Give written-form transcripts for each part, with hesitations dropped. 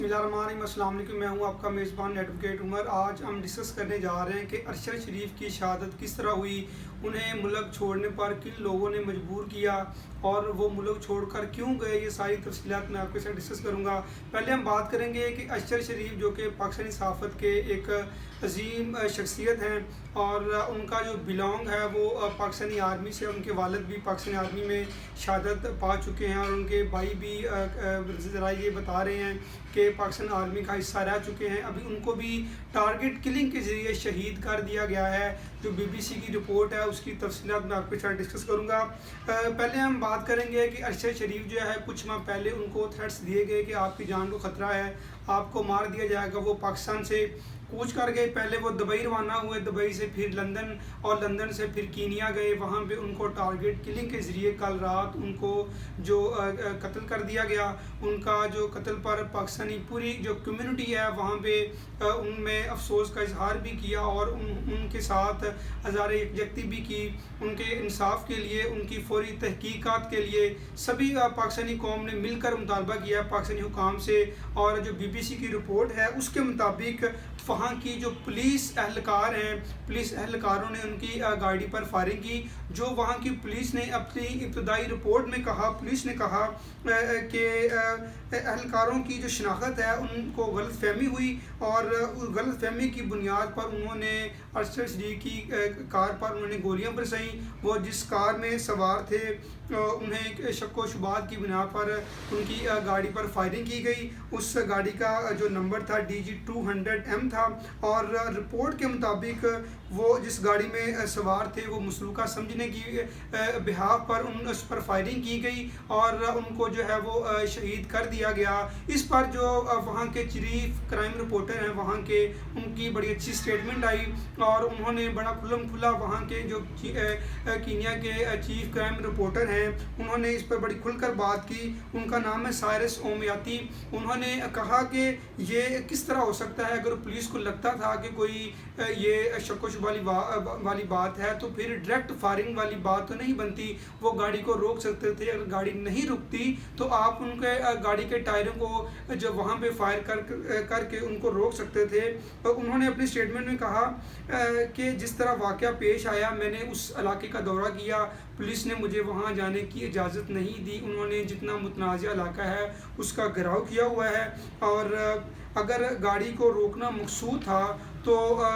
अस्सलाम वालेकुम। मैं हूं आपका मेज़बान एडवोकेट उमर। आज हम डिस्कस करने जा रहे हैं कि अरशद शरीफ की शहादत किस तरह हुई, उन्हें मुल्क छोड़ने पर किन लोगों ने मजबूर किया और वो मुल्क छोड़कर क्यों गए। ये सारी तफसीलात मैं आपके साथ डिस्कस करूंगा। पहले हम बात करेंगे कि अरशद शरीफ जो कि पाकिस्तानी सहाफ़त के एक अजीम शख्सियत हैं और उनका जो बिलोंग है वो पाकिस्तानी आर्मी से, उनके वालिद भी पाकिस्तानी आर्मी में शहादत पा चुके हैं और उनके भाई भी ज़रा ये बता रहे हैं कि पाकिस्तान आर्मी का हिस्सा रह चुके हैं। अभी उनको भी टारगेट किलिंग के ज़रिए शहीद कर दिया गया है। जो BBC की रिपोर्ट है उसकी तफसीलात मैं आपके साथ डिस्कस करूँगा। पहले हम बात करेंगे कि अरशद शरीफ जो है कुछ माह पहले उनको थ्रेट्स दिए गए कि आपकी जान को ख़तरा है, आपको मार दिया जाएगा। वो पाकिस्तान से कूच कर गए। पहले वो दुबई रवाना हुए, दुबई से फिर लंदन और लंदन से फिर कीनिया गए। वहाँ पे उनको टारगेट किलिंग के ज़रिए कल रात उनको जो कत्ल कर दिया गया। उनका जो कत्ल पर पाकिस्तानी पूरी जो कम्युनिटी है वहाँ पे उनमें अफसोस का इजहार भी किया और उनके साथ हज़ार यकजहती भी की। उनके इंसाफ के लिए, उनकी फौरी तहकीकात के लिए सभी पाकिस्तानी कौम ने मिलकर मुतालबा किया पाकिस्तानी हुकाम से। और जो BBC की रिपोर्ट है उसके मुताबिक वहाँ की जो पुलिस एहलकार हैं, पुलिस एहलकारों ने उनकी गाड़ी पर फायरिंग की। जो वहाँ की पुलिस ने अपनी इब्तदाई रिपोर्ट में कहा, पुलिस ने कहा कि एहलकारों की जो शनाख्त है उनको गलत फहमी हुई और उस गलत फहमी की बुनियाद पर उन्होंने अरशद शरीफ की कार पर उन्होंने गोलियां बरसाईं। वो जिस कार में सवार थे उन्हें शक व शुबात की बिना पर उनकी गाड़ी पर फायरिंग की गई। उस गाड़ी का जो नंबर था DG 200M था और रिपोर्ट के मुताबिक वो जिस गाड़ी में सवार थे वो मसलूका समझने की बिहाफ पर उस पर फायरिंग की गई और उनको जो है वो शहीद कर दिया गया। इस पर जो वहाँ के चीफ क्राइम रिपोर्टर हैं वहाँ के, उनकी बड़ी अच्छी स्टेटमेंट आई और उन्होंने बड़ा खुल्लम खुला वहाँ के जो कीनिया के चीफ क्राइम रिपोर्टर हैं उन्होंने इस पर बड़ी खुलकर बात की। उनका नाम है साइरस ओमयाती। उन्होंने कहा कि ये किस तरह हो सकता है, अगर पुलिस को लगता था कि कोई ये शक व शुबा वाली बात है तो फिर डायरेक्ट फायरिंग वाली बात तो नहीं बनती। वो गाड़ी को रोक सकते थे। अगर गाड़ी नहीं रुकती तो आप उनके गाड़ी के टायरों को जब वहाँ पे फायर करके उनको रोक सकते थे। तो उन्होंने अपनी स्टेटमेंट में कहा कि जिस तरह वाक़या पेश आया, मैंने उस इलाके का दौरा किया, पुलिस ने मुझे वहाँ जाने की इजाज़त नहीं दी। उन्होंने जितना मुतनाज़ा इलाका है उसका घेराव किया हुआ है और अगर गाड़ी को रोकना मकसूद था तो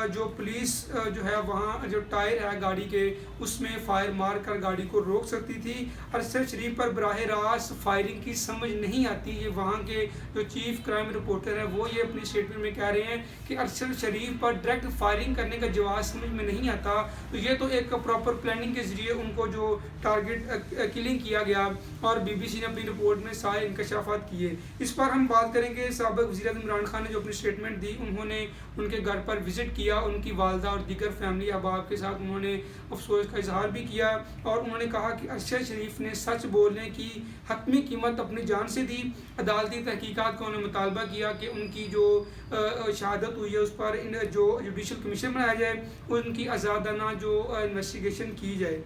जो पुलिस जो है वहाँ जो टायर है गाड़ी के उसमें फायर मार कर गाड़ी को रोक सकती थी। अरशद शरीफ पर बराह रास्त फायरिंग की समझ नहीं आती। ये वहाँ के जो चीफ क्राइम रिपोर्टर हैं वो ये अपनी स्टेटमेंट में कह रहे हैं कि अरशद शरीफ पर डायरेक्ट फायरिंग करने का जवाब समझ में नहीं आता। तो ये तो एक प्रॉपर प्लानिंग के ज़रिए उनको जो टारगेट किलिंग किया गया और BBC ने अपनी रिपोर्ट में सारे इंकशाफात किए। इस पर हम बात करेंगे। साबिक़ वज़ीर-ए-आज़म इमरान खान ने जो अपनी स्टेटमेंट दी, उन्होंने उनके घर पर विज़िट किया, उनकी वालदा और दीगर फैमिली अहबाब के साथ उन्होंने अफसोस का इजहार भी किया और उन्होंने कहा कि अरशद शरीफ ने सच बोलने की हतमी कीमत अपनी जान से दी। अदालती तहकीकात का उन्होंने मुतालबा किया कि उनकी जो शहादत हुई है उस पर जो जुडिशल कमीशन बनाया जाए, उनकी आज़ादाना जो इन्वेस्टिगेशन की जाए।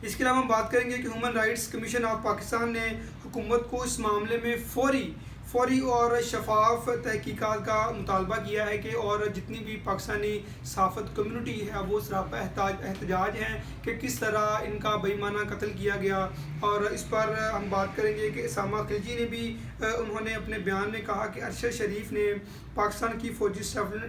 इसके अलावा हम बात करेंगे कि human rights commission of Pakistan ने हुकूमत को इस मामले में फौरी और शफाफ तहकीकात का मुतालबा किया है कि और जितनी भी पाकिस्तानी सहाफ़त कम्युनिटी है वो सरापा एहतजाज हैं कि किस तरह इनका बेईमाना कत्ल किया गया। और इस पर हम बात करेंगे कि उसामा खिलजी ने भी उन्होंने अपने बयान में कहा कि अरशद शरीफ ने पाकिस्तान की फ़ौजी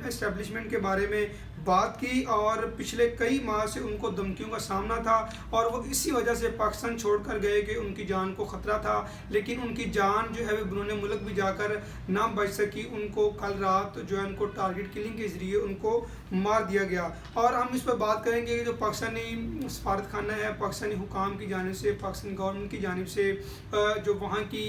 एस्टेब्लिशमेंट के बारे में बात की और पिछले कई माह से उनको धमकियों का सामना था और वो इसी वजह से पाकिस्तान छोड़कर गए कि उनकी जान को ख़तरा था। लेकिन उनकी जान जो है वो बैरून मुल्क भी जाकर ना बच सकी। उनको कल रात जो है उनको टारगेट किलिंग के ज़रिए उनको मार दिया गया। और हम इस पर बात करेंगे कि जो पाकिस्तानी सफारत खाना है, पाकिस्तानी हुकाम की जानिब से, पाकिस्तानी गवर्नमेंट की जानिब से जो वहाँ की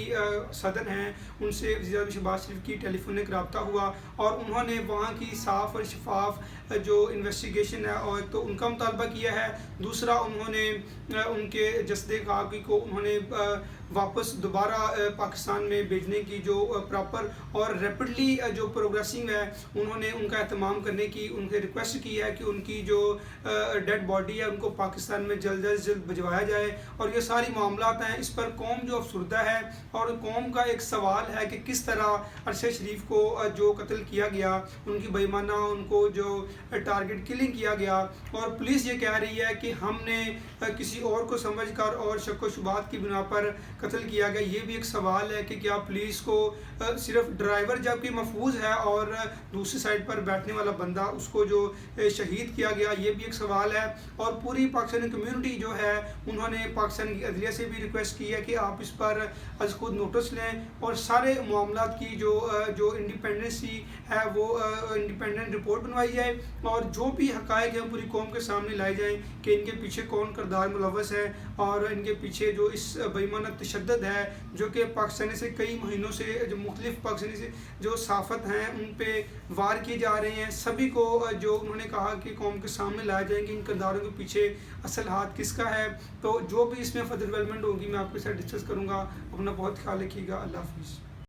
सदर हैं उनसे वज़ीर-ए-आज़म शहबाज शरीफ की टेलीफोनिक रब्ता हुआ और उन्होंने वहाँ की साफ़ और शफाफ जो इन्वेस्टिगेशन है और तो उनका मुतालबा किया है। दूसरा, उन्होंने उनके जस्दे काकी को उन्होंने वापस दोबारा पाकिस्तान में भेजने की जो प्रॉपर और रैपिडली जो प्रोग्रेसिंग है उन्होंने उनका एहतमाम करने की उनसे रिक्वेस्ट की है कि उनकी जो डेड बॉडी है उनको पाकिस्तान में जल्द अज जल्द भिजवाया जाए। और ये सारी मामलात हैं, इस पर कौम जो अफसरदा है और कौम का एक सवाल है कि किस तरह अरशद शरीफ को जो कत्ल किया गया, उनकी बेईमाना उनको जो टारगेट किलिंग किया गया, और पुलिस ये कह रही है कि हमने किसी और को समझकर और शक व शुबात की बिना पर कत्ल किया गया। ये भी एक सवाल है कि क्या पुलिस को सिर्फ ड्राइवर जबकि महफूज है और दूसरी साइड पर बैठने वाला बंदा उसको जो शहीद किया गया, ये भी एक सवाल है। और पूरी पाकिस्तानी कम्युनिटी जो है उन्होंने पाकिस्तान की अदलिया से भी रिक्वेस्ट की है कि आप इस पर अज खुद नोटिस लें और सारे मामलात की जो इंडिपेंडेंसी है वो इंडिपेंडेंट रिपोर्ट बनवाई जाए और जो भी हक़ाइक़ हैं पूरी कौम के सामने लाए जाएँ कि इनके पीछे कौन किरदार मुलव्वस है और इनके पीछे जो इस बेईमाना तशद्दुद है जो कि पाकिस्तानी से कई महीनों से जो मुख्तलिफ पाकिस्तानी से जो साफ़त हैं उन पे वार किए जा रहे हैं, सभी को जो उन्होंने कहा कि कौम के सामने लाए जाएंगे इन किरदारों के पीछे असल हाथ किसका है। तो जो भी इसमें फर्दर डेवलपमेंट होगी मैं आपके साथ डिस्कस करूँगा। अपना बहुत ख्याल रखिएगा। अल्लाह हाफ़िज़।